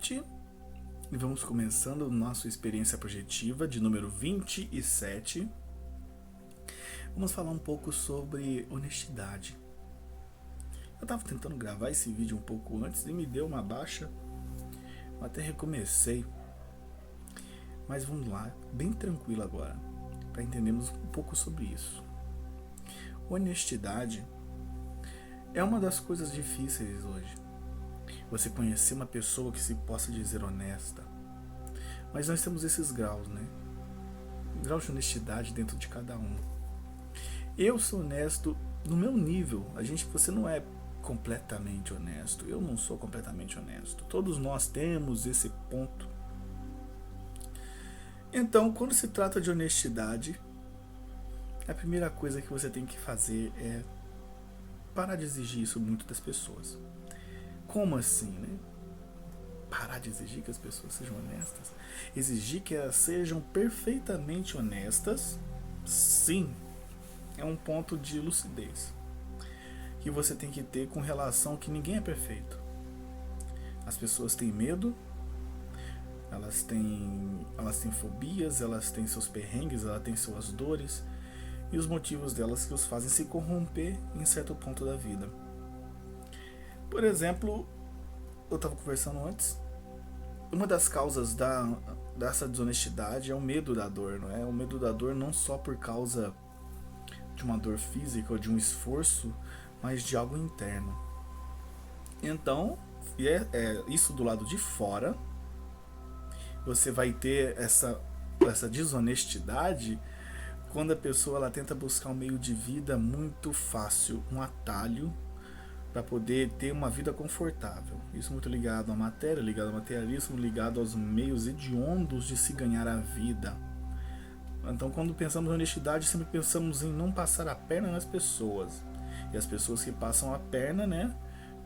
noite e vamos começando nossa experiência projetiva de número 27. Vamos falar um pouco sobre honestidade. Eu estava tentando gravar esse vídeo um pouco antes e me deu uma baixa, eu até recomecei, mas vamos lá, bem tranquilo agora, para entendermos um pouco sobre isso. Honestidade é uma das coisas difíceis hoje. Você conhecer uma pessoa que se possa dizer honesta. Mas nós temos esses graus, né? Graus de honestidade dentro de cada um. Eu sou honesto no meu nível. Você não é completamente honesto. Eu não sou completamente honesto. Todos nós temos esse ponto. Então, quando se trata de honestidade, a primeira coisa que você tem que fazer é parar de exigir isso muito das pessoas. Como assim, né? Parar de exigir que as pessoas sejam honestas? Exigir que elas sejam perfeitamente honestas, sim, é um ponto de lucidez que você tem que ter com relação que ninguém é perfeito. As pessoas têm medo, elas têm fobias, elas têm seus perrengues, elas têm suas dores e os motivos delas que os fazem se corromper em certo ponto da vida. Por exemplo, eu estava conversando antes, uma das causas dessa desonestidade é o medo da dor, não é? O medo da dor não só por causa de uma dor física ou de um esforço, mas de algo interno. Então, isso do lado de fora, você vai ter essa desonestidade quando a pessoa ela tenta buscar um meio de vida muito fácil, um atalho, para poder ter uma vida confortável. Isso muito ligado à matéria, ligado ao materialismo, ligado aos meios hediondos de se ganhar a vida. Então, quando pensamos em honestidade, sempre pensamos em não passar a perna nas pessoas. E as pessoas que passam a perna, né,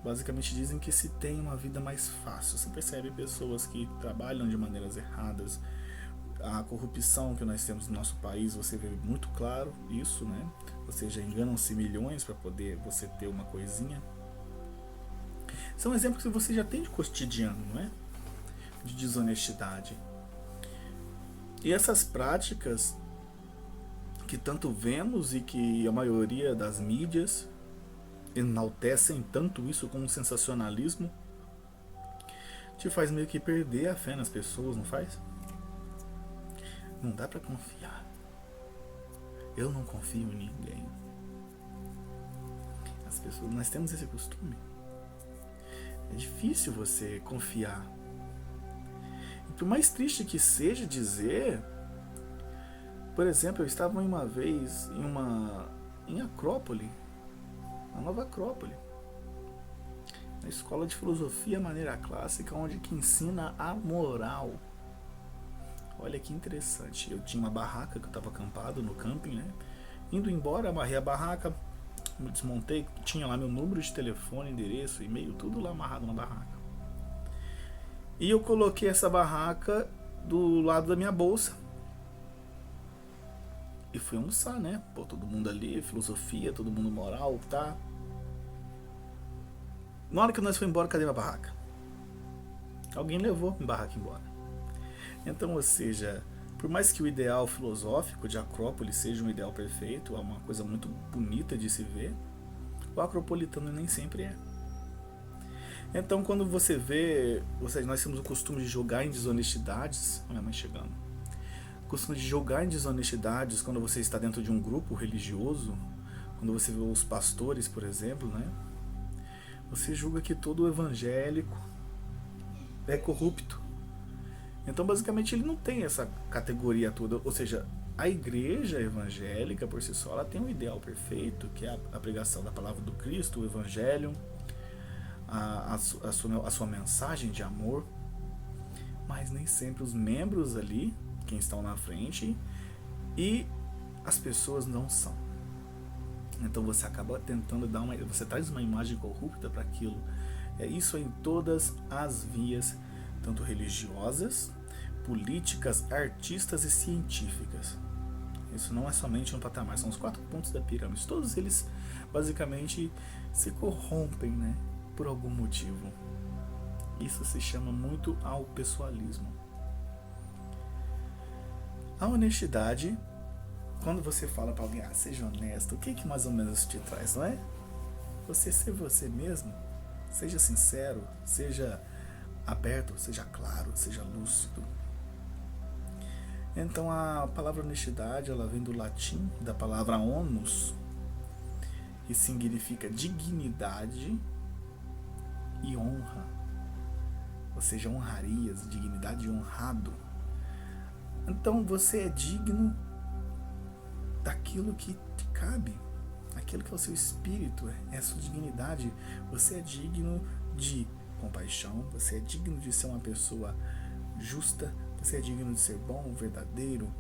basicamente dizem que se tem uma vida mais fácil. Você percebe pessoas que trabalham de maneiras erradas. A corrupção que nós temos no nosso país, você vê muito claro isso, né? Ou seja, enganam-se milhões para poder você ter uma coisinha. São exemplos que você já tem de cotidiano, não é? De desonestidade. E essas práticas que tanto vemos e que a maioria das mídias enaltecem tanto isso como um sensacionalismo, te faz meio que perder a fé nas pessoas, não faz? Não dá pra confiar. Eu não confio em ninguém. As pessoas, nós temos esse costume. É difícil você confiar. E por mais triste que seja dizer, por exemplo, eu estava uma vez em Acrópole, na Nova Acrópole, na escola de filosofia maneira clássica, onde que ensina a moral. Olha que interessante. Eu tinha uma barraca que eu estava acampado no camping, né? Indo embora, amarrei a barraca, me desmontei, tinha lá meu número de telefone, endereço, e-mail, tudo lá amarrado na barraca. E eu coloquei essa barraca do lado da minha bolsa. E fui almoçar, né? Pô, todo mundo ali, filosofia, todo mundo moral, tá? Na hora que nós fomos embora, cadê minha barraca? Alguém levou minha barraca embora. Então, ou seja, por mais que o ideal filosófico de Acrópole seja um ideal perfeito, é uma coisa muito bonita de se ver, o acropolitano nem sempre é. Então, quando você vê, ou seja, nós temos o costume de jogar em desonestidades, minha mãe chegando, o costume de jogar em desonestidades quando você está dentro de um grupo religioso, quando você vê os pastores, por exemplo, né? Você julga que todo evangélico é corrupto. Então, basicamente, ele não tem essa categoria toda, ou seja, a igreja evangélica, por si só, ela tem um ideal perfeito, que é a pregação da palavra do Cristo, o evangelho, a sua mensagem de amor, mas nem sempre os membros ali, quem estão na frente, e as pessoas não são. Então você acaba tentando você traz uma imagem corrupta para aquilo. É isso em todas as vias, tanto religiosas, políticas, artistas e científicas. Isso não é somente um patamar, são os 4 pontos da pirâmide. Todos eles basicamente se corrompem, né, por algum motivo. Isso se chama muito ao pessoalismo. A honestidade, quando você fala para alguém, seja honesto, o que mais ou menos te traz, não é? Você ser você mesmo, seja sincero, seja aberto, seja claro, seja lúcido. Então a palavra honestidade, ela vem do latim, da palavra onus, que significa dignidade e honra. Ou seja, honrarias, dignidade e honrado. Então você é digno daquilo que te cabe, aquilo que é o seu espírito, é a sua dignidade. Você é digno de compaixão, você é digno de ser uma pessoa justa, você é digno de ser bom, verdadeiro.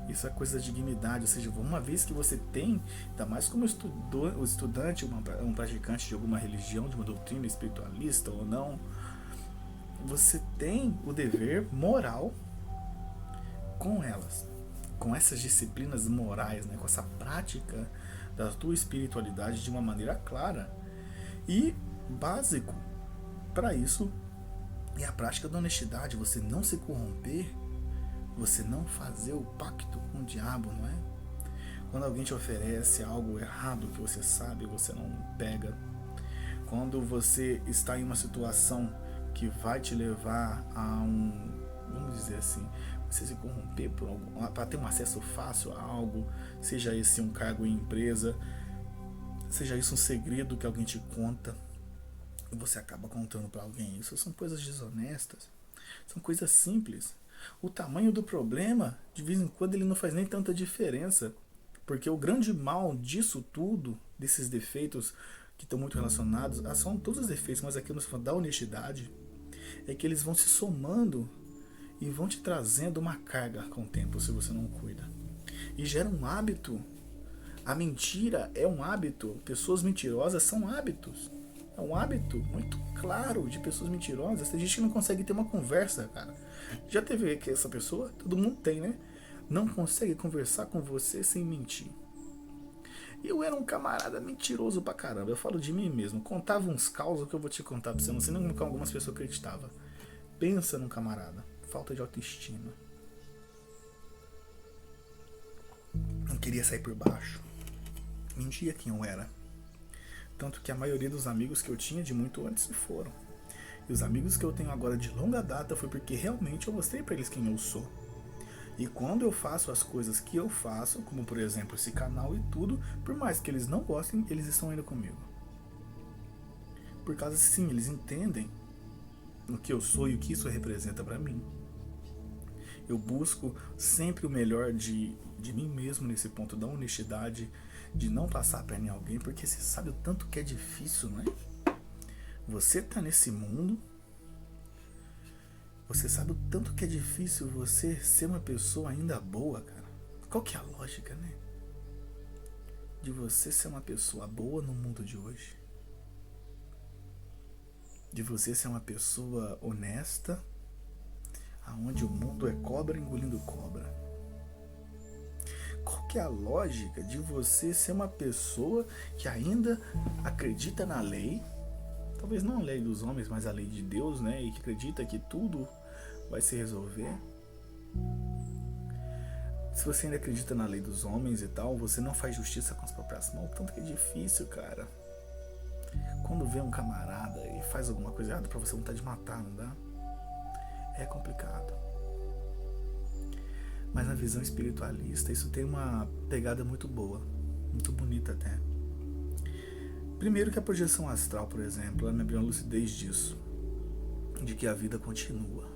Isso é coisa da dignidade, ou seja, uma vez que você tem, ainda mais como estudante, um praticante de alguma religião, de uma doutrina espiritualista ou não, você tem o dever moral com elas, com essas disciplinas morais, né, com essa prática da tua espiritualidade de uma maneira clara. E básico para isso é a prática da honestidade, você não se corromper, você não fazer o pacto com o diabo, não é? Quando alguém te oferece algo errado que você sabe, você não pega. Quando você está em uma situação que vai te levar a vamos dizer assim, você se corromper para ter um acesso fácil a algo, seja esse um cargo em empresa, seja isso um segredo que alguém te conta e você acaba contando para alguém. Isso são coisas desonestas, são coisas simples. O tamanho do problema, de vez em quando, ele não faz nem tanta diferença, porque o grande mal disso tudo, desses defeitos que estão muito relacionados, são todos os defeitos, mas aqui nós falamos da honestidade, é que eles vão se somando e vão te trazendo uma carga com o tempo, se você não cuida. E gera um hábito. A mentira é um hábito. Pessoas mentirosas são hábitos. É um hábito muito claro de pessoas mentirosas. Tem gente que não consegue ter uma conversa, cara. Já teve que essa pessoa? Todo mundo tem, né? Não consegue conversar com você sem mentir. Eu era um camarada mentiroso pra caramba. Eu falo de mim mesmo. Contava uns causos que eu vou te contar pra você. Não sei nem como algumas pessoas acreditavam. Pensa num camarada. Falta de autoestima. Não queria sair por baixo. Mentia quem eu era. Tanto que a maioria dos amigos que eu tinha de muito antes se foram. E os amigos que eu tenho agora de longa data foi porque realmente eu mostrei pra eles quem eu sou. E quando eu faço as coisas que eu faço, como por exemplo esse canal e tudo, por mais que eles não gostem, eles estão indo comigo. Por causa, sim, eles entendem o que eu sou e o que isso representa pra mim. Eu busco sempre o melhor de mim mesmo nesse ponto da honestidade, de não passar a perna em alguém, porque você sabe o tanto que é difícil, não é? Você tá nesse mundo, você sabe o tanto que é difícil você ser uma pessoa ainda boa, cara. Qual que é a lógica, né? De você ser uma pessoa boa no mundo de hoje. De você ser uma pessoa honesta, aonde o mundo é cobra engolindo cobra. Qual que é a lógica de você ser uma pessoa que ainda acredita na lei, talvez não a lei dos homens, mas a lei de Deus, né? E que acredita que tudo vai se resolver. Se você ainda acredita na lei dos homens e tal, você não faz justiça com as próprias mãos, tanto que é difícil, cara. Quando vê um camarada e faz alguma coisa errada pra você, vontade de matar, não dá? É complicado. Mas na visão espiritualista isso tem uma pegada muito boa, muito bonita até. Primeiro que a projeção astral, por exemplo, ela me abriu uma lucidez disso, de que a vida continua.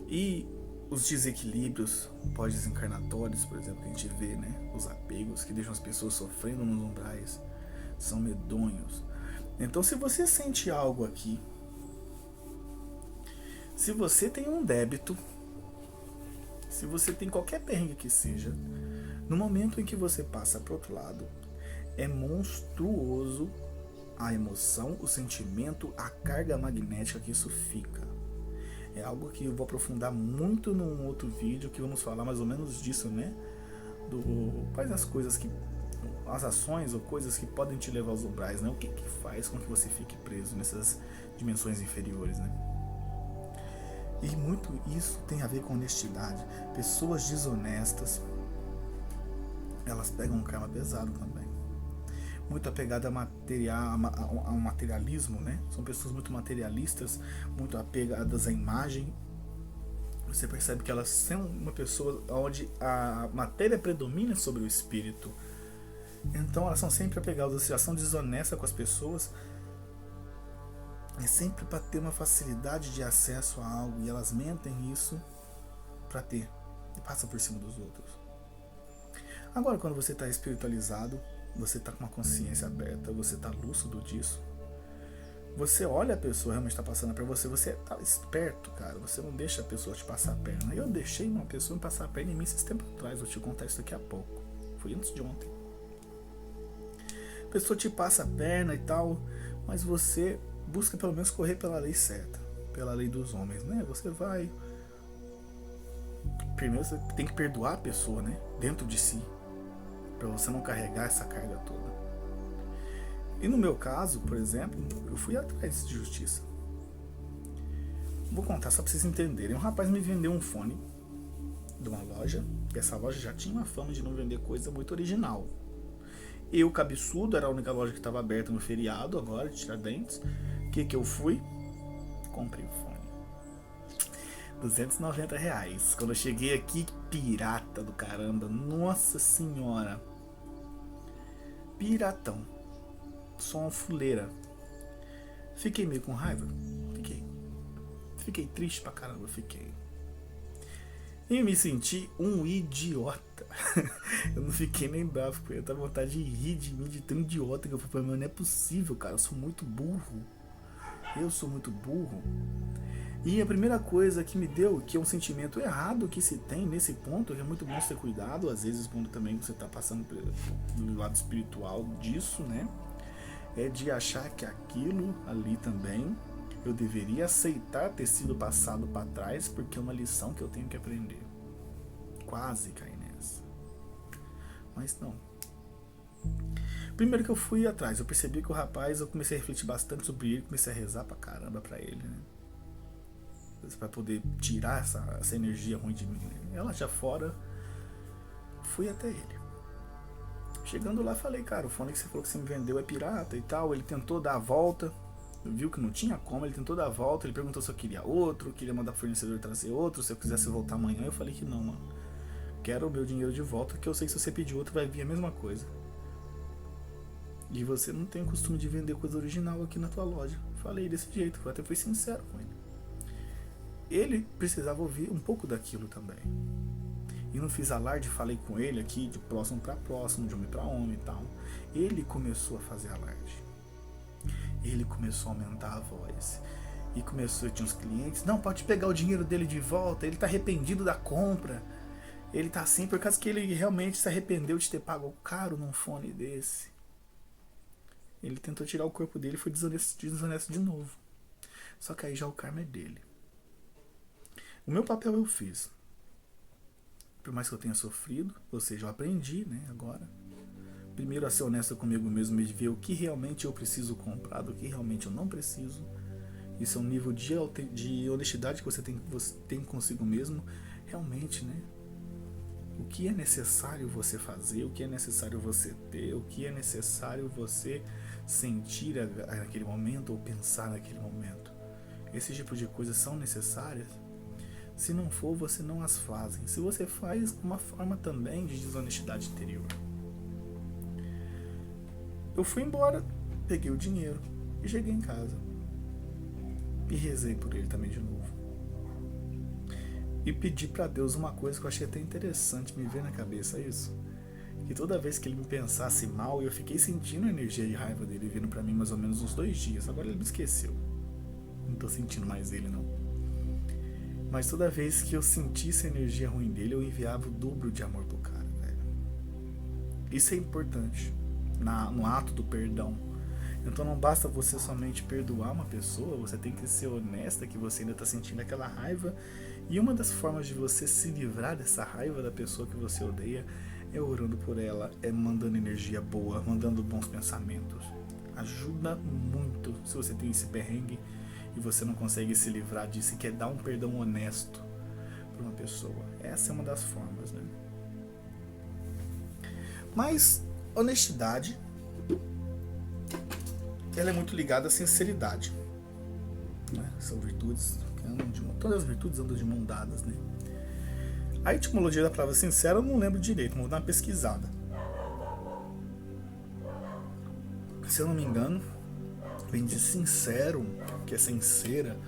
E os desequilíbrios pós-desencarnatórios, por exemplo, que a gente vê, né? Os apegos que deixam as pessoas sofrendo nos umbrais, são medonhos. Então, se você sente algo aqui, se você tem um débito, se você tem qualquer perrengue que seja, no momento em que você passa para o outro lado, é monstruoso a emoção, o sentimento, a carga magnética que isso fica. É algo que eu vou aprofundar muito num outro vídeo, que vamos falar mais ou menos disso, né? Quais as coisas que as ações ou coisas que podem te levar aos umbrais, né? O que faz com que você fique preso nessas dimensões inferiores, né? E muito isso tem a ver com honestidade. Pessoas desonestas, elas pegam um karma pesado também. Muito apegada ao materialismo, né? São pessoas muito materialistas, muito apegadas à imagem. Você percebe que elas são uma pessoa onde a matéria predomina sobre o espírito. Então elas são sempre apegadas, já são desonestas com as pessoas. É sempre para ter uma facilidade de acesso a algo, e elas mentem isso para ter, e passam por cima dos outros. Agora, quando você está espiritualizado, você está com uma consciência aberta, você está lúcido disso, você olha a pessoa realmente está passando por você, você está esperto, cara, você não deixa a pessoa te passar a perna. Eu deixei uma pessoa me passar a perna em mim esses tempos atrás, vou te contar isso daqui a pouco, foi antes de ontem. A pessoa te passa a perna e tal, mas você busca pelo menos correr pela lei certa, pela lei dos homens, né? Você vai, primeiro você tem que perdoar a pessoa, né? Dentro de si, para você não carregar essa carga toda. E no meu caso, por exemplo, eu fui atrás de justiça. Vou contar só para vocês entenderem. Um rapaz me vendeu um fone de uma loja, e essa loja já tinha uma fama de não vender coisa muito original. Eu, cabeçudo, era a única loja que estava aberta no feriado agora, de Tiradentes. O que eu fui? Comprei o fone. R$290. Quando eu cheguei aqui, pirata do caramba. Nossa senhora. Piratão. Som fuleira. Fiquei meio com raiva? Fiquei triste pra caramba, fiquei. E me senti um idiota. Eu não fiquei nem bravo, porque eu tava com vontade de rir de mim, de tão idiota que eu fui. Mas não é possível, cara, eu sou muito burro. E a primeira coisa que me deu, que é um sentimento errado que se tem nesse ponto, que é muito bom ter cuidado, às vezes quando também você tá passando pelo lado espiritual disso, né? É de achar que aquilo ali também eu deveria aceitar ter sido passado para trás, porque é uma lição que eu tenho que aprender. Quase caí nessa. Mas não. Primeiro que eu fui atrás, eu percebi que o rapaz, eu comecei a refletir bastante sobre ele, comecei a rezar pra caramba pra ele, né? Pra poder tirar essa energia ruim de mim, né? Ela já fora, fui até ele. Chegando lá, falei, cara, o fone que você falou que você me vendeu é pirata e tal. Ele tentou dar a volta, viu que não tinha como, ele tentou dar a volta, ele perguntou se eu queria outro, queria mandar pro fornecedor trazer outro, se eu quisesse voltar amanhã. Eu falei que não, mano, quero o meu dinheiro de volta, que eu sei que se você pedir outro vai vir a mesma coisa. E você não tem o costume de vender coisa original aqui na tua loja. Falei desse jeito, eu até fui sincero com ele. Ele precisava ouvir um pouco daquilo também. E não fiz alarde, falei com ele aqui de próximo para próximo, de homem para homem e tal. Ele começou a fazer alarde. Ele começou a aumentar a voz. E começou, tinha uns clientes, não, pode pegar o dinheiro dele de volta, ele tá arrependido da compra. Ele tá assim por causa que ele realmente se arrependeu de ter pago caro num fone desse. Ele tentou tirar o corpo dele e foi desonesto de novo. Só que aí já o karma é dele. O meu papel eu fiz. Por mais que eu tenha sofrido, ou seja, eu aprendi, né, agora. Primeiro a ser honesto comigo mesmo e ver o que realmente eu preciso comprar, do que realmente eu não preciso. Isso é um nível de honestidade que você tem consigo mesmo. Realmente, né? O que é necessário você fazer, o que é necessário você ter, o que é necessário você sentir naquele momento ou pensar naquele momento. Esse tipo de coisas são necessárias? Se não for, você não as faz. Se você faz, uma forma também de desonestidade interior. Eu fui embora, peguei o dinheiro e cheguei em casa. E rezei por ele também de novo. E pedi pra Deus uma coisa que eu achei até interessante me ver na cabeça, isso. Que toda vez que ele me pensasse mal, eu fiquei sentindo a energia de raiva dele vindo pra mim mais ou menos uns 2 dias. Agora ele me esqueceu. Não tô sentindo mais ele, não. Mas toda vez que eu sentisse a energia ruim dele, eu enviava o dobro de amor pro cara, velho. Isso é importante no ato do perdão. Então não basta você somente perdoar uma pessoa, você tem que ser honesta que você ainda tá sentindo aquela raiva E uma das formas de você se livrar dessa raiva da pessoa que você odeia é orando por ela, é mandando energia boa, mandando bons pensamentos. Ajuda muito se você tem esse perrengue e você não consegue se livrar disso e quer dar um perdão honesto para uma pessoa. Essa é uma das formas, né? Mas honestidade, ela é muito ligada à sinceridade, né? São virtudes que andam de mão, todas as virtudes andam de mão dadas, né? A etimologia da palavra sincero eu não lembro direito, vou dar uma pesquisada. Se eu não me engano, vem de sincero, que é sincera.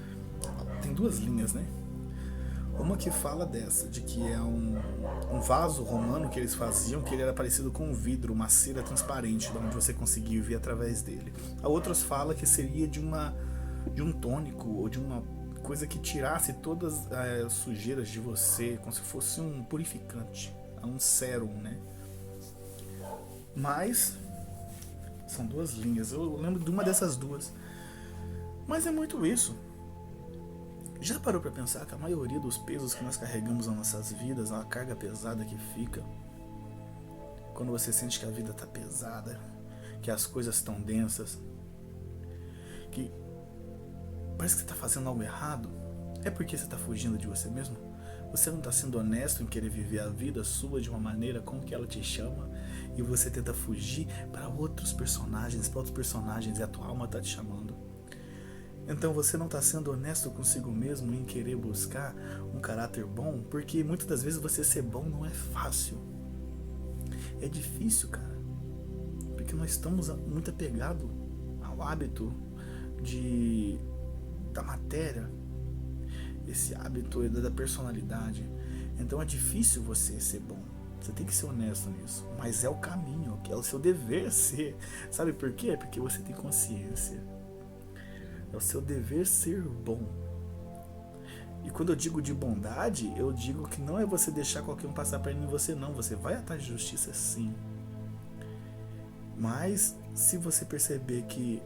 Tem duas linhas, né? Uma que fala dessa, de que é um vaso romano que eles faziam, que ele era parecido com um vidro, uma cera transparente, de onde você conseguia ver através dele. A outra fala que seria de um tônico ou de uma coisa que tirasse todas as sujeiras de você, como se fosse um purificante, um sérum, né? Mas são duas linhas, eu lembro de uma dessas duas. Mas é muito isso. Já parou para pensar que a maioria dos pesos que nós carregamos nas nossas vidas, é uma carga pesada que fica quando você sente que a vida tá pesada, que as coisas estão densas, que parece que você tá fazendo algo errado? É porque você tá fugindo de você mesmo? Você não tá sendo honesto em querer viver a vida sua de uma maneira com que ela te chama e você tenta fugir para outros personagens e a tua alma tá te chamando. Então você não está sendo honesto consigo mesmo em querer buscar um caráter bom, porque muitas das vezes você ser bom não é fácil. É difícil, cara. Porque nós estamos muito apegados ao hábito da matéria, esse hábito da personalidade. Então é difícil você ser bom. Você tem que ser honesto nisso. Mas é o caminho, é o seu dever ser. Sabe por quê? Porque você tem consciência. É o seu dever ser bom. E quando eu digo de bondade, eu digo que não é você deixar qualquer um passar perna em você, não. Você vai atrás de justiça, sim. Mas se você perceber que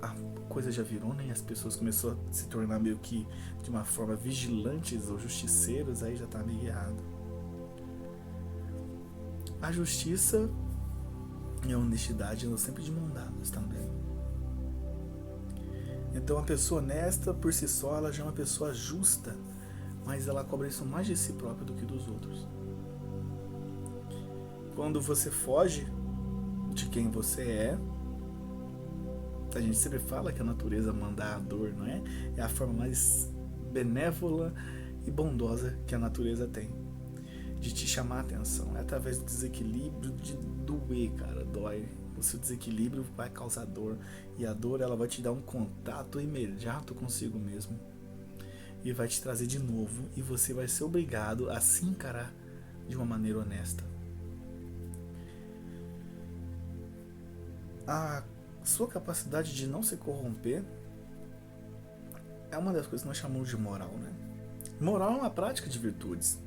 a coisa já virou, né? As pessoas começaram a se tornar meio que de uma forma vigilantes ou justiceiros, aí já tá meio errado. A justiça e a honestidade andam sempre de mão dadas também. Então a pessoa honesta, por si só, ela já é uma pessoa justa, mas ela cobra isso mais de si própria do que dos outros. Quando você foge de quem você é, a gente sempre fala que a natureza manda a dor, não é? É a forma mais benévola e bondosa que a natureza tem de te chamar a atenção. É através do desequilíbrio, de doer, cara, dói. O seu desequilíbrio vai causar dor, e a dor ela vai te dar um contato imediato consigo mesmo e vai te trazer de novo, e você vai ser obrigado a se encarar de uma maneira honesta. A sua capacidade de não se corromper é uma das coisas que nós chamamos de moral, né? Moral é uma prática de virtudes.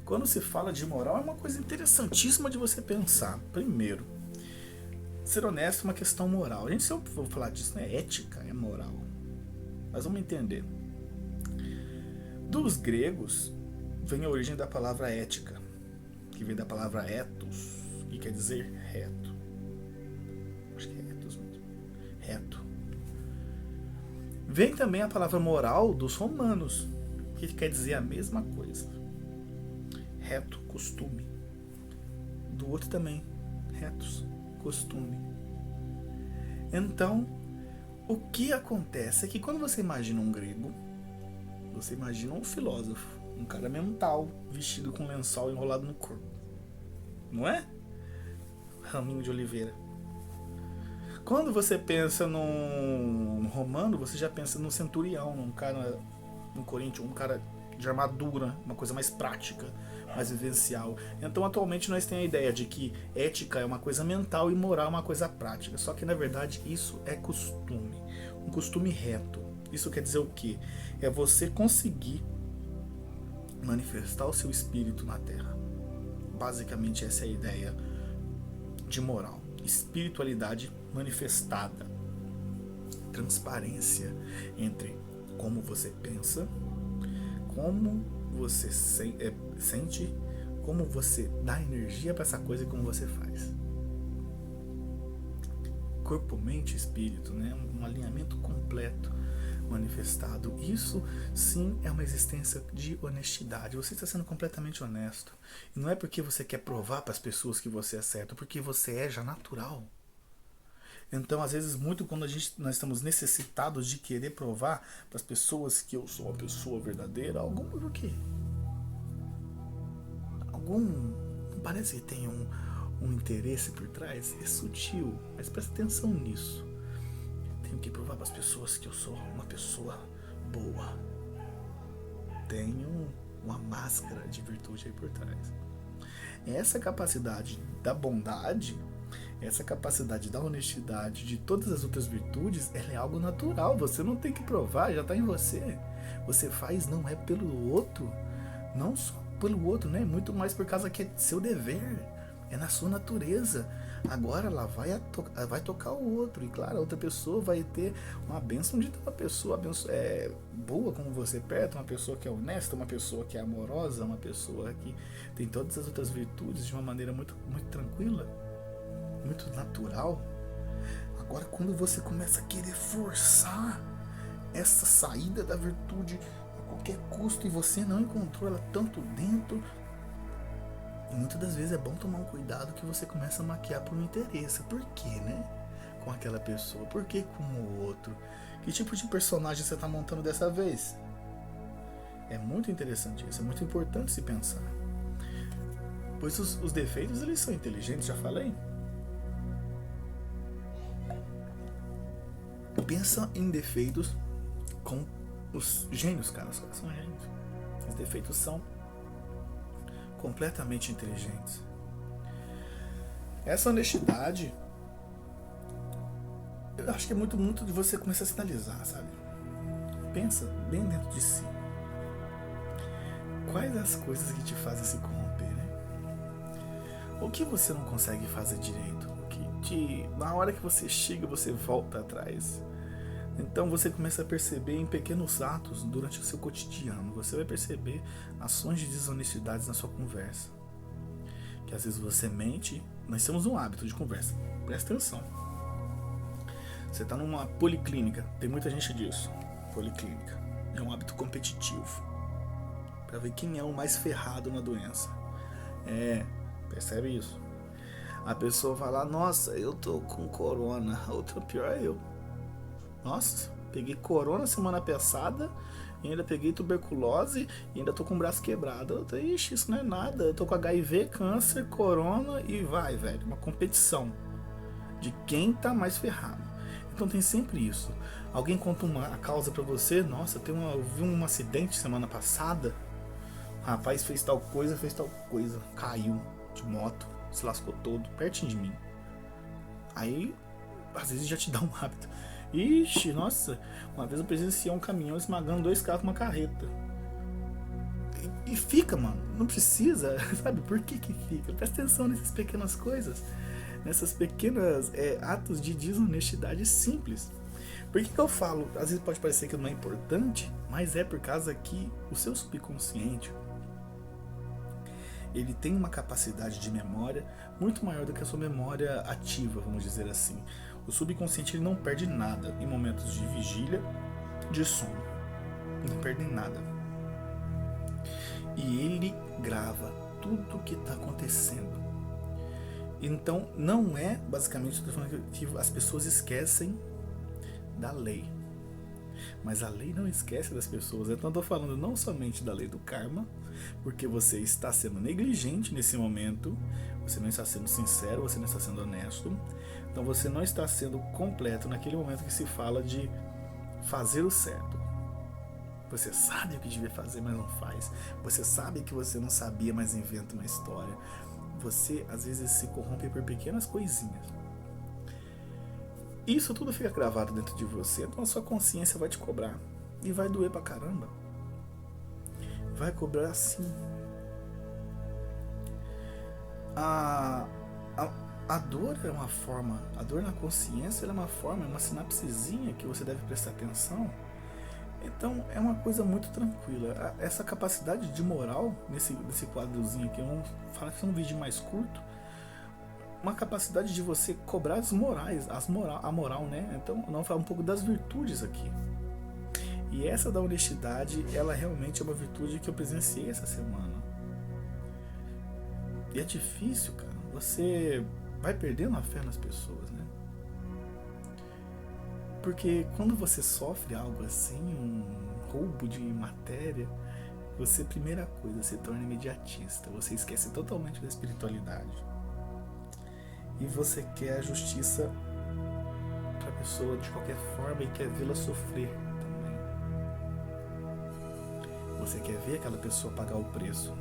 Quando se fala de moral, é uma coisa interessantíssima de você pensar. Primeiro, ser honesto é uma questão moral. A gente sempre vai falar disso, não é ética, é moral. Mas vamos entender. Dos gregos vem a origem da palavra ética, que vem da palavra ethos, que quer dizer reto. Acho que é ethos mesmo. Reto. Vem também a palavra moral dos romanos, que quer dizer a mesma coisa. Reto, costume. Do outro também, retos, costume. Então, o que acontece é que quando você imagina um grego, você imagina um filósofo, um cara mental, vestido com lençol enrolado no corpo. Não é? Raminho de oliveira. Quando você pensa num romano, você já pensa num centurião, num cara, num coríntio, um cara de armadura, uma coisa mais prática, mais vivencial. Então atualmente nós temos a ideia de que ética é uma coisa mental e moral é uma coisa prática. Só que na verdade isso é costume, um costume reto. Isso quer dizer o quê? É você conseguir manifestar o seu espírito na Terra. Basicamente essa é a ideia de moral. Espiritualidade manifestada. Transparência entre como você pensa, como você sente, como você dá energia para essa coisa e como você faz. Corpo, mente e espírito, né? Um alinhamento completo manifestado. Isso sim é uma existência de honestidade. Você está sendo completamente honesto. E não é porque você quer provar para as pessoas que você é certo, porque você é já natural. Então, às vezes, muito quando nós estamos necessitados de querer provar para as pessoas que eu sou uma pessoa verdadeira, algum por quê? Parece que tem um interesse por trás, é sutil, mas presta atenção nisso. Tenho que provar para as pessoas que eu sou uma pessoa boa. Tenho uma máscara de virtude aí por trás. Essa capacidade da bondade, essa capacidade da honestidade, de todas as outras virtudes, ela é algo natural. Você não tem que provar, já está em você. Você faz não é pelo outro, não só pelo outro, né? Muito mais por causa que é seu dever, é na sua natureza. Agora ela vai tocar o outro, e claro, a outra pessoa vai ter uma bênção de ter uma pessoa boa como você perto, uma pessoa que é honesta, uma pessoa que é amorosa, uma pessoa que tem todas as outras virtudes de uma maneira muito, muito tranquila, muito natural. Agora, quando você começa a querer forçar essa saída da virtude a qualquer custo e você não encontrou ela tanto dentro, muitas das vezes é bom tomar um cuidado que você começa a maquiar por um interesse. Por quê, né? Com aquela pessoa. Por que com o outro? Que tipo de personagem você está montando dessa vez? É muito interessante isso. É muito importante se pensar. Pois os defeitos, eles são inteligentes, já falei. Pensa em defeitos com os gênios, cara. Os caras são gênios. Os defeitos são completamente inteligentes. Essa honestidade, eu acho que é muito de você começar a sinalizar, sabe? Pensa bem dentro de si. Quais as coisas que te fazem se corromper, né? O que você não consegue fazer direito? Na hora que você chega, você volta atrás. Então você começa a perceber em pequenos atos durante o seu cotidiano. Você vai perceber ações de desonestidades na sua conversa. Que às vezes você mente. Nós temos um hábito de conversa. Presta atenção. Você está numa policlínica. Tem muita gente disso. Policlínica. É um hábito competitivo. Para ver quem é o mais ferrado na doença. Percebe isso? A pessoa vai lá, nossa, eu tô com corona. A outra pior é eu. Nossa, peguei corona semana passada, e ainda peguei tuberculose e ainda tô com o braço quebrado. Ixi, isso não é nada. Eu tô com HIV, câncer, corona e vai, velho. Uma competição de quem tá mais ferrado. Então tem sempre isso. Alguém conta a causa pra você. Nossa, eu vi um acidente semana passada. Rapaz fez tal coisa. Caiu de moto, se lascou todo, pertinho de mim. Aí, às vezes já te dá um hábito. Ixi, nossa, uma vez eu presenciei um caminhão esmagando 2 carros com uma carreta. E fica, mano, não precisa, sabe? Por que fica? Presta atenção nessas pequenas coisas, nessas pequenas atos de desonestidade simples. Por que eu falo? Às vezes pode parecer que não é importante, mas é por causa que o seu subconsciente, ele tem uma capacidade de memória muito maior do que a sua memória ativa, vamos dizer assim. O subconsciente, ele não perde nada em momentos de vigília, de sono. Não perde nada. E ele grava tudo o que está acontecendo. Então, não é basicamente que as pessoas esquecem da lei. Mas a lei não esquece das pessoas. Então, eu estou falando não somente da lei do karma, porque você está sendo negligente nesse momento, você não está sendo sincero, você não está sendo honesto. Então você não está sendo completo naquele momento que se fala de fazer o certo. Você sabe o que devia fazer, mas não faz. Você sabe que você não sabia, mas inventa uma história. Você às vezes se corrompe por pequenas coisinhas. Isso tudo fica gravado dentro de você, então a sua consciência vai te cobrar. E vai doer pra caramba. Vai cobrar sim. A dor é uma forma, a dor na consciência é uma forma, é uma sinapsezinha que você deve prestar atenção, Então é uma coisa muito tranquila. Essa capacidade de moral, nesse quadrozinho aqui, vamos falar que é um vídeo mais curto, uma capacidade de você cobrar as morais, a moral, né? Então vamos falar um pouco das virtudes aqui. E essa da honestidade, ela realmente é uma virtude que eu presenciei essa semana. E é difícil, cara. Você vai perdendo a fé nas pessoas, né? Porque quando você sofre algo assim, um roubo de matéria, você, primeira coisa, se torna imediatista. Você esquece totalmente da espiritualidade. E você quer a justiça para a pessoa de qualquer forma e quer vê-la sofrer também. Você quer ver aquela pessoa pagar o preço.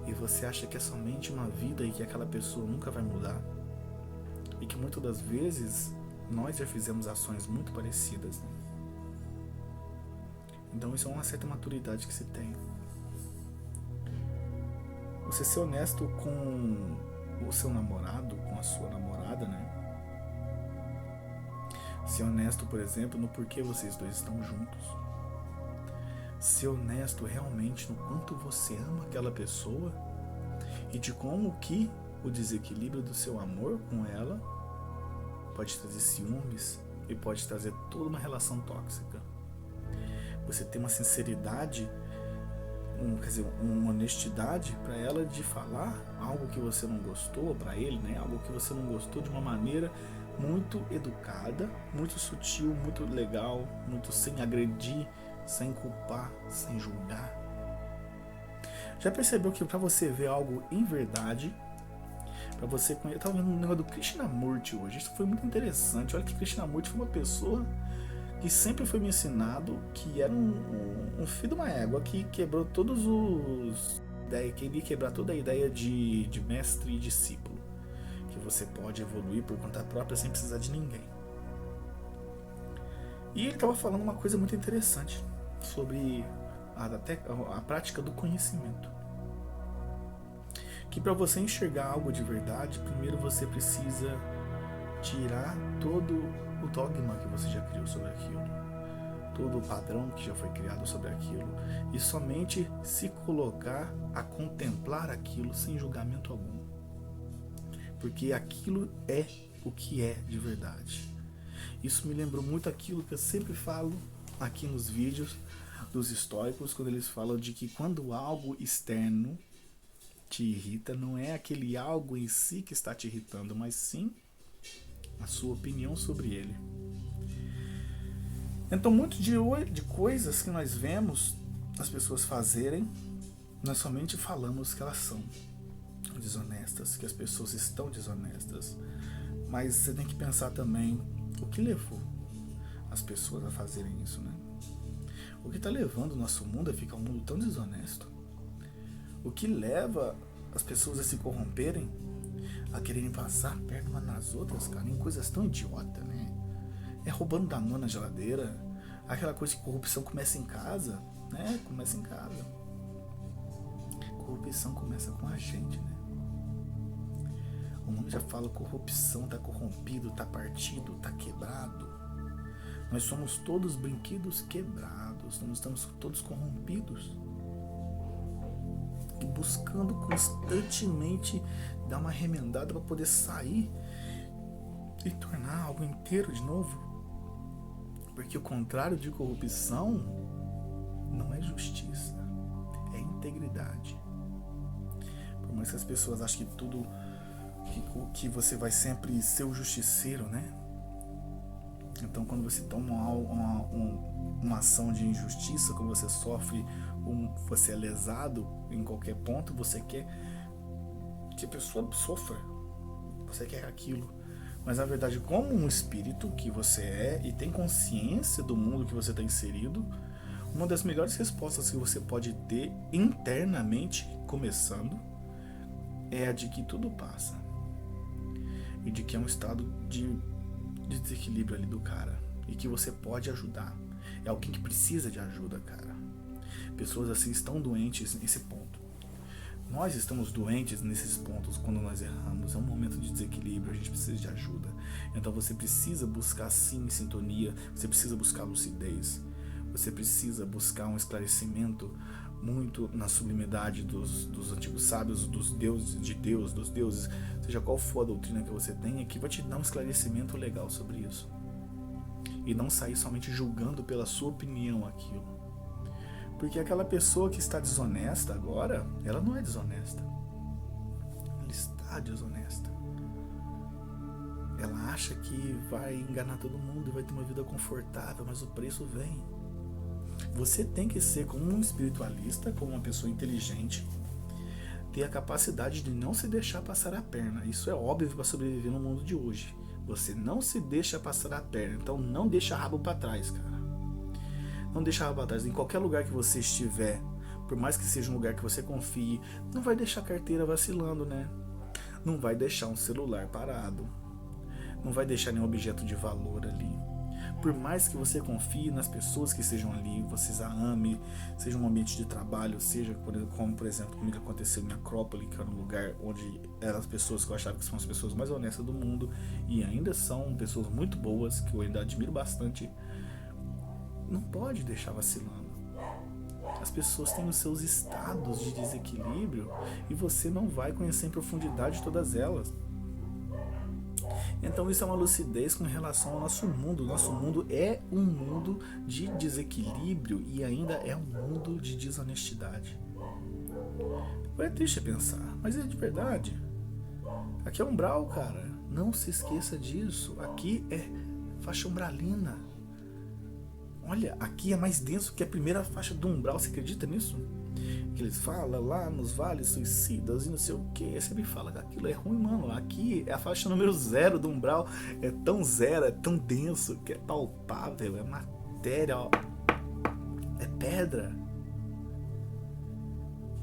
E você acha que é somente uma vida e que aquela pessoa nunca vai mudar. E que muitas das vezes nós já fizemos ações muito parecidas, né? Então isso é uma certa maturidade que se tem. Você ser honesto com o seu namorado, com a sua namorada, né? Ser honesto, por exemplo, no porquê vocês dois estão juntos. Ser honesto realmente no quanto você ama aquela pessoa e de como que o desequilíbrio do seu amor com ela pode trazer ciúmes e pode trazer toda uma relação tóxica. Você tem uma sinceridade, uma honestidade para ela de falar algo que você não gostou, para ele, né? Algo que você não gostou de uma maneira muito educada, muito sutil, muito legal, muito sem agredir, sem culpar, sem julgar. Já percebeu que para você ver algo em verdade, para você conhecer, eu estava vendo um negócio do Krishnamurti hoje, isso foi muito interessante. Olha que Krishnamurti foi uma pessoa que sempre foi me ensinado que era um filho de uma égua que quebrou todos os... queria quebrar toda a ideia de mestre e discípulo, que você pode evoluir por conta própria sem precisar de ninguém. E ele estava falando uma coisa muito interessante sobre a prática do conhecimento, que para você enxergar algo de verdade, primeiro você precisa tirar todo o dogma que você já criou sobre aquilo, todo o padrão que já foi criado sobre aquilo, e somente se colocar a contemplar aquilo sem julgamento algum, porque aquilo é o que é de verdade. Isso me lembrou muito aquilo que eu sempre falo aqui nos vídeos dos estoicos, quando eles falam de que quando algo externo te irrita, não é aquele algo em si que está te irritando, mas sim a sua opinião sobre ele. Então, muito de coisas que nós vemos as pessoas fazerem, nós somente falamos que elas são desonestas, que as pessoas estão desonestas. Mas você tem que pensar também o que levou as pessoas a fazerem isso, né? O que está levando o nosso mundo a ficar um mundo tão desonesto? O que leva as pessoas a se corromperem, a quererem passar perto umas nas outras, cara, em coisas tão idiotas, né? É roubando da nona geladeira, aquela coisa que corrupção começa em casa, né? Começa em casa. Corrupção começa com a gente, né? O mundo já fala corrupção, tá corrompido, tá partido, tá quebrado. Nós somos todos brinquedos quebrados, nós estamos todos corrompidos. E buscando constantemente dar uma remendada para poder sair e tornar algo inteiro de novo. Porque o contrário de corrupção não é justiça, é integridade. Por mais que as pessoas achem que tudo, que você vai sempre ser o justiceiro, né? Então, quando você toma uma ação de injustiça, quando você sofre, você é lesado em qualquer ponto, você quer que a pessoa sofra, você quer aquilo. Mas na verdade, como um espírito que você é e tem consciência do mundo que você está inserido, uma das melhores respostas que você pode ter internamente, começando, é a de que tudo passa e de que é um estado de desequilíbrio ali do cara e que você pode ajudar. É alguém que precisa de ajuda, cara. Pessoas assim estão doentes nesse ponto. Nós estamos doentes nesses pontos quando nós erramos. É um momento de desequilíbrio, a gente precisa de ajuda. Então você precisa buscar sim sintonia, você precisa buscar lucidez, você precisa buscar um esclarecimento muito na sublimidade dos antigos sábios, dos deuses, dos deuses, seja qual for a doutrina que você tenha, que vai te dar um esclarecimento legal sobre isso. E não sair somente julgando pela sua opinião aquilo. Porque aquela pessoa que está desonesta agora, ela não é desonesta. Ela está desonesta. Ela acha que vai enganar todo mundo e vai ter uma vida confortável, mas o preço vem. Você tem que ser, como um espiritualista, como uma pessoa inteligente, ter a capacidade de não se deixar passar a perna. Isso é óbvio para sobreviver no mundo de hoje. Você não se deixa passar a perna, então não deixa rabo para trás, cara. Não deixa rabo para trás. Em qualquer lugar que você estiver, por mais que seja um lugar que você confie, não vai deixar a carteira vacilando, né? Não vai deixar um celular parado. Não vai deixar nenhum objeto de valor ali. Por mais que você confie nas pessoas que estejam ali, vocês a ame, seja um ambiente de trabalho, seja como, por exemplo, comigo aconteceu em Acrópole, que era um lugar onde eram as pessoas que eu achava que são as pessoas mais honestas do mundo, e ainda são pessoas muito boas, que eu ainda admiro bastante. Não pode deixar vacilando. As pessoas têm os seus estados de desequilíbrio e você não vai conhecer em profundidade todas elas. Então isso é uma lucidez com relação ao nosso mundo. O nosso mundo é um mundo de desequilíbrio e ainda é um mundo de desonestidade. É triste pensar, mas é de verdade. Aqui é umbral, cara. Não se esqueça disso. Aqui é faixa umbralina. Olha, aqui é mais denso que a primeira faixa do umbral. Você acredita nisso? Que eles falam lá nos vales suicidas e não sei o que. Você me fala que aquilo é ruim, mano. Aqui é a faixa número 0 do umbral. É tão zero, é tão denso que é palpável, é matéria, ó. É pedra.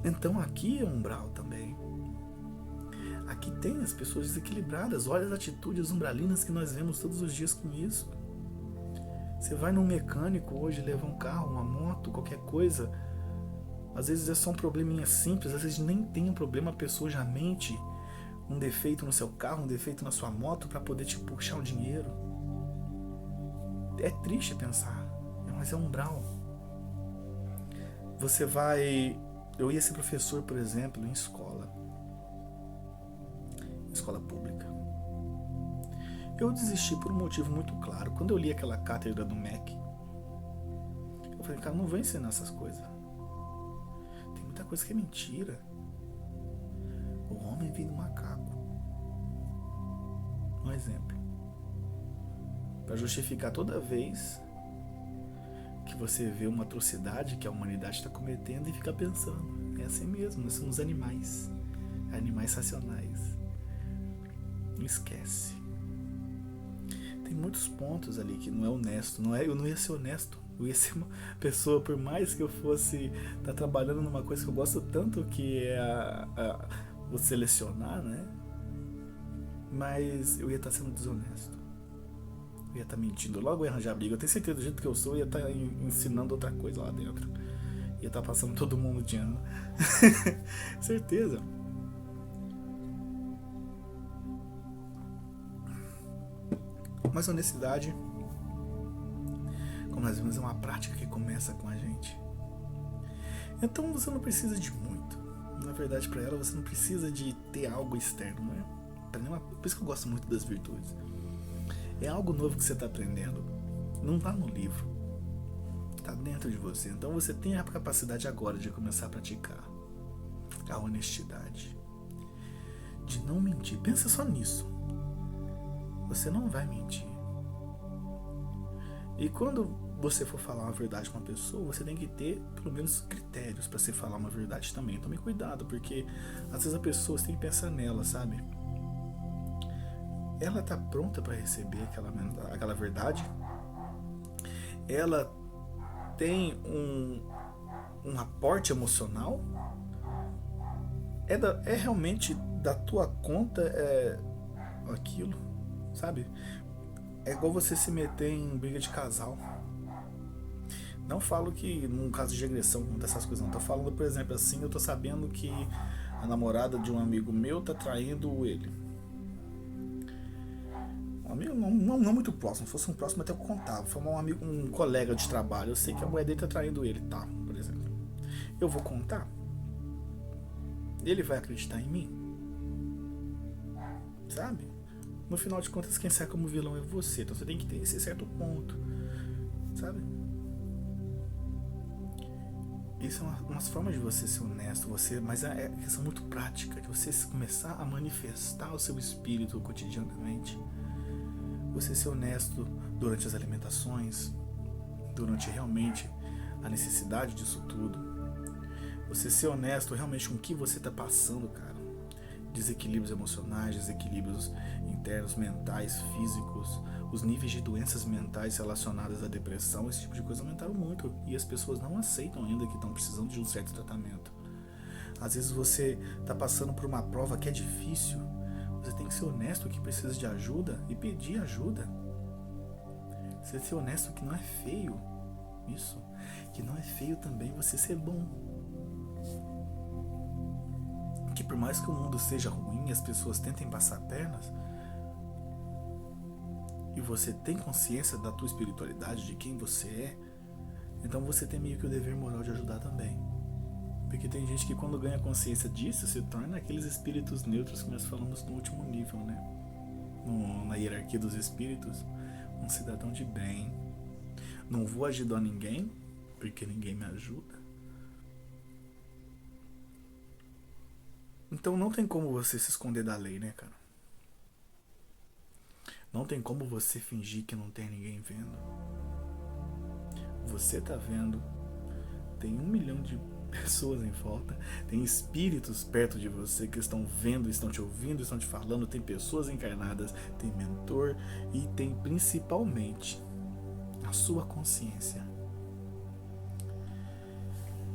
Então aqui é umbral também. Aqui tem as pessoas desequilibradas. Olha as atitudes umbralinas que nós vemos todos os dias com isso. Você vai num mecânico hoje, leva um carro, uma moto, qualquer coisa. Às vezes é só um probleminha simples, às vezes nem tem um problema, a pessoa já mente um defeito no seu carro, um defeito na sua moto para poder te puxar o dinheiro. É triste pensar, mas é umbral. Você vai... Eu ia ser professor, por exemplo, em escola pública. Eu desisti por um motivo muito claro. Quando eu li aquela cátedra do MEC, eu falei, cara, não vou ensinar essas coisas. Tem muita coisa que é mentira. O homem vem do macaco. Um exemplo. Para justificar toda vez que você vê uma atrocidade que a humanidade está cometendo e fica pensando, é assim mesmo, nós somos animais. Animais racionais. Não esquece. Tem muitos pontos ali que não é honesto. Eu não ia ser honesto. Eu ia ser uma pessoa, por mais que eu fosse estar trabalhando numa coisa que eu gosto tanto, que é o selecionar, né? Mas eu ia estar sendo desonesto. Eu ia estar mentindo. Logo eu ia arranjar briga. Eu tenho certeza, do jeito que eu sou, eu ia estar ensinando outra coisa lá dentro. Ia estar passando todo mundo de ano. Certeza. Mas honestidade, como nós vimos, é uma prática que começa com a gente. Então você não precisa de muito. Na verdade, para ela, você não precisa de ter algo externo, né? Por isso que eu gosto muito das virtudes. É algo novo que você está aprendendo. Não está no livro. Está dentro de você. Então você tem a capacidade agora de começar a praticar a honestidade. De não mentir. Pensa só nisso. Você não vai mentir. E quando você for falar uma verdade com uma pessoa, você tem que ter pelo menos critérios para você falar uma verdade também. Tome cuidado, porque às vezes a pessoa, você tem que pensar nela, sabe? Ela tá pronta para receber aquela verdade? Ela tem um aporte emocional? É realmente da tua conta aquilo? Sabe? É igual você se meter em briga de casal. Não falo que num caso de agressão contra essas coisas, não. Tô falando, por exemplo, assim, eu tô sabendo que a namorada de um amigo meu tá traindo ele. amigo não muito próximo. Se fosse um próximo até eu contava. Foi um amigo, um colega de trabalho. Eu sei que a mulher dele tá traindo ele, tá? Por exemplo. Eu vou contar? Ele vai acreditar em mim? Sabe? No final de contas, quem sai como vilão é você. Então você tem que ter esse certo ponto. Sabe? Isso é umas formas de você ser honesto, mas é questão muito prática, de você começar a manifestar o seu espírito cotidianamente. Você ser honesto durante as alimentações, durante realmente a necessidade disso tudo. Você ser honesto realmente com o que você está passando, cara. Desequilíbrios emocionais, desequilíbrios internos, mentais, físicos, os níveis de doenças mentais relacionadas à depressão, esse tipo de coisa aumentaram muito. E as pessoas não aceitam ainda que estão precisando de um certo tratamento. Às vezes você está passando por uma prova que é difícil. Você tem que ser honesto que precisa de ajuda e pedir ajuda. Você ser honesto que não é feio. Isso. Que não é feio também você ser bom. Que por mais que o mundo seja ruim, as pessoas tentem passar pernas, e você tem consciência da tua espiritualidade, de quem você é, então você tem meio que o dever moral de ajudar também. Porque tem gente que quando ganha consciência disso, se torna aqueles espíritos neutros que nós falamos no último nível, né? Na hierarquia dos espíritos, um cidadão de bem. Não vou ajudar ninguém, porque ninguém me ajuda. Então não tem como você se esconder da lei, né, cara? Não tem como você fingir que não tem ninguém vendo. Você tá vendo. Tem 1 milhão de pessoas em volta. Tem espíritos perto de você que estão vendo, estão te ouvindo, estão te falando. Tem pessoas encarnadas, tem mentor e tem principalmente a sua consciência.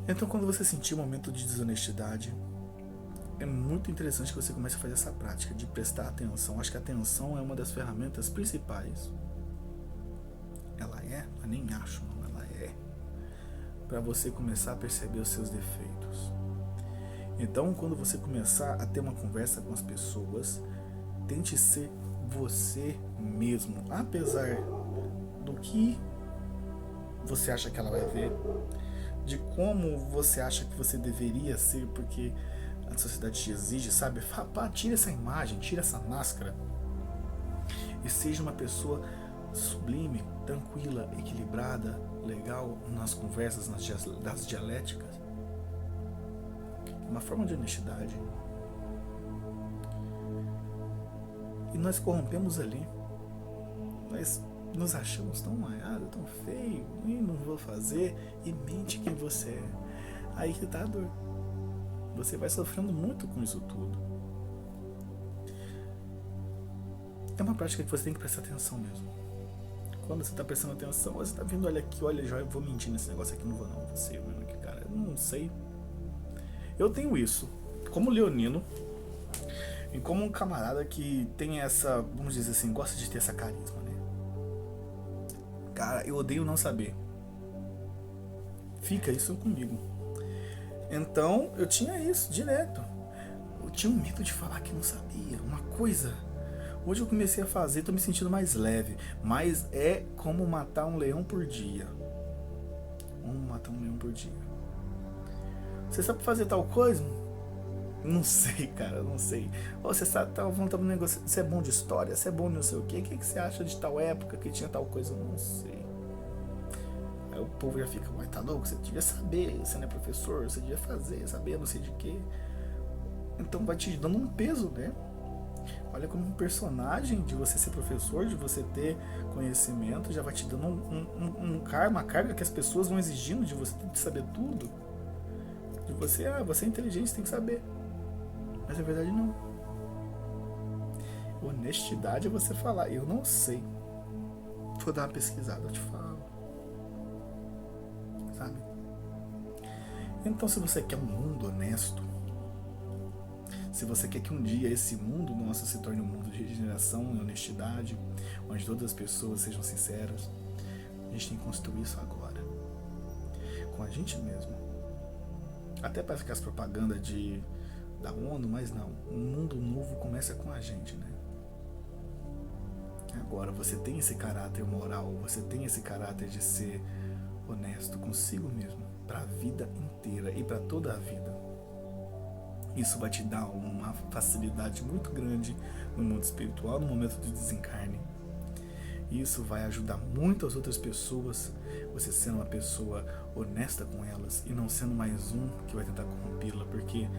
Então quando você sentir um momento de desonestidade, é muito interessante que você comece a fazer essa prática de prestar atenção. Acho que a atenção é uma das ferramentas principais. Ela é? Eu nem acho, não. Ela é. Para você começar a perceber os seus defeitos. Então, quando você começar a ter uma conversa com as pessoas, tente ser você mesmo. Apesar do que você acha que ela vai ver, de como você acha que você deveria ser, porque a sociedade te exige, sabe? Tira essa imagem, tira essa máscara e seja uma pessoa sublime, tranquila, equilibrada, legal nas conversas, das dialéticas. Uma forma de honestidade. E nós corrompemos ali. Nós nos achamos tão malhado, tão feio, e não vou fazer, e mente quem você é. Aí que tá a dor. Você vai sofrendo muito com isso tudo. É uma prática que você tem que prestar atenção mesmo. Quando você está prestando atenção, você está vendo, olha aqui, olha, já eu vou mentir nesse negócio aqui, não vou não, você, mano, que cara, eu não sei. Eu tenho isso, como leonino, e como um camarada que tem essa, vamos dizer assim, gosta de ter essa carisma, né? Cara, eu odeio não saber. Fica isso comigo. Então, eu tinha isso direto. Eu tinha um medo de falar que não sabia. Uma coisa. Hoje eu comecei a fazer, tô me sentindo mais leve. Mas é como matar um leão por dia. Como matar um leão por dia. Você sabe fazer tal coisa? Não sei, cara, não sei. Ou você sabe, tá um negócio. Você é bom de história, você é bom de não sei o quê. O que você acha de tal época que tinha tal coisa? Eu não sei. Aí o povo já fica, mas tá louco? Você devia saber, você não é professor, você devia fazer, saber não sei de quê. Então vai te dando um peso, né? Olha como um personagem de você ser professor, de você ter conhecimento, já vai te dando uma carga que as pessoas vão exigindo de você, tem que saber tudo. De você, você é inteligente, você tem que saber. Mas na verdade não. Honestidade é você falar, eu não sei. Vou dar uma pesquisada, eu te falo. Sabe? Então se você quer um mundo honesto, se você quer que um dia esse mundo nosso se torne um mundo de regeneração e honestidade, onde todas as pessoas sejam sinceras, a gente tem que construir isso agora. Com a gente mesmo. Até parece que as propagandas da ONU, mas não. Um mundo novo começa com a gente, né? Agora, você tem esse caráter moral, você tem esse caráter de ser honesto consigo mesmo, para a vida inteira e para toda a vida. Isso vai te dar uma facilidade muito grande no mundo espiritual, no momento de desencarne. Isso vai ajudar muito as outras pessoas, você sendo uma pessoa honesta com elas e não sendo mais um que vai tentar corrompê-la, porque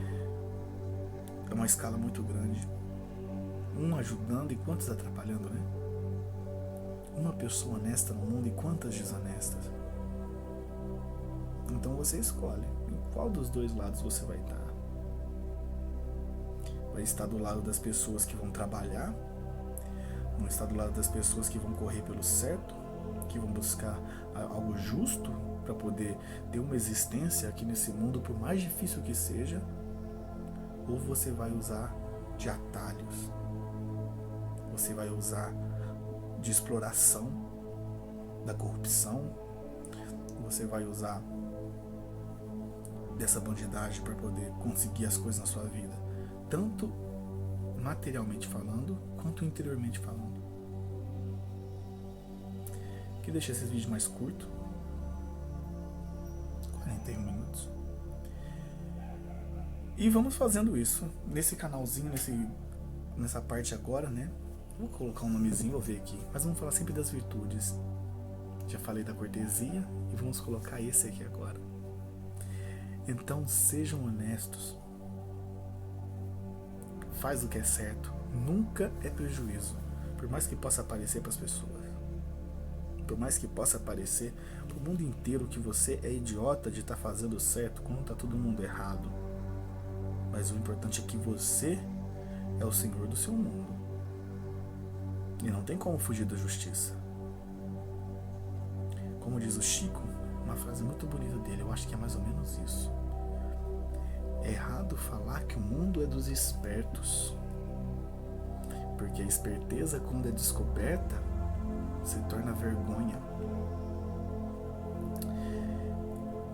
é uma escala muito grande. Um ajudando e quantos atrapalhando, né? Uma pessoa honesta no mundo e quantas desonestas. Então você escolhe em qual dos dois lados você vai estar. Vai estar do lado das pessoas que vão trabalhar, não estar do lado das pessoas que vão correr pelo certo, que vão buscar algo justo para poder ter uma existência aqui nesse mundo, por mais difícil que seja, ou você vai usar de atalhos, você vai usar de exploração, da corrupção, você vai usar dessa bandidagem para poder conseguir as coisas na sua vida, tanto materialmente falando, quanto interiormente falando. Que deixa esse vídeo mais curto, 41 minutos. E vamos fazendo isso nesse canalzinho, nessa parte agora, né? Vou colocar um nomezinho, vou ver aqui, mas vamos falar sempre das virtudes. Já falei da cortesia e vamos colocar esse aqui agora. Então sejam honestos. Faz o que é certo. Nunca é prejuízo. Por mais que possa parecer para as pessoas. Por mais que possa parecer para o mundo inteiro que você é idiota de estar fazendo certo quando está todo mundo errado. Mas o importante é que você é o senhor do seu mundo. E não tem como fugir da justiça. Como diz o Chico, uma frase muito bonita dele, eu acho que é mais ou menos isso. É errado falar que o mundo é dos espertos, porque a esperteza, quando é descoberta, se torna vergonha.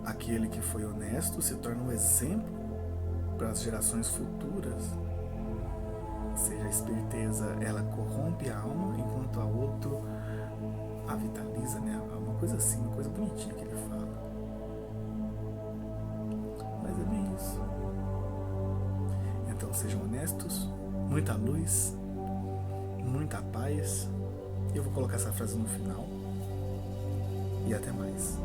Aquele que foi honesto se torna um exemplo para as gerações futuras. Ou seja, a esperteza, ela corrompe a alma, enquanto a outro a vitaliza, né? Uma coisa assim, uma coisa bonitinha que ele fala. Mas é bem isso. Então sejam honestos, muita luz, muita paz. Eu vou colocar essa frase no final. E até mais.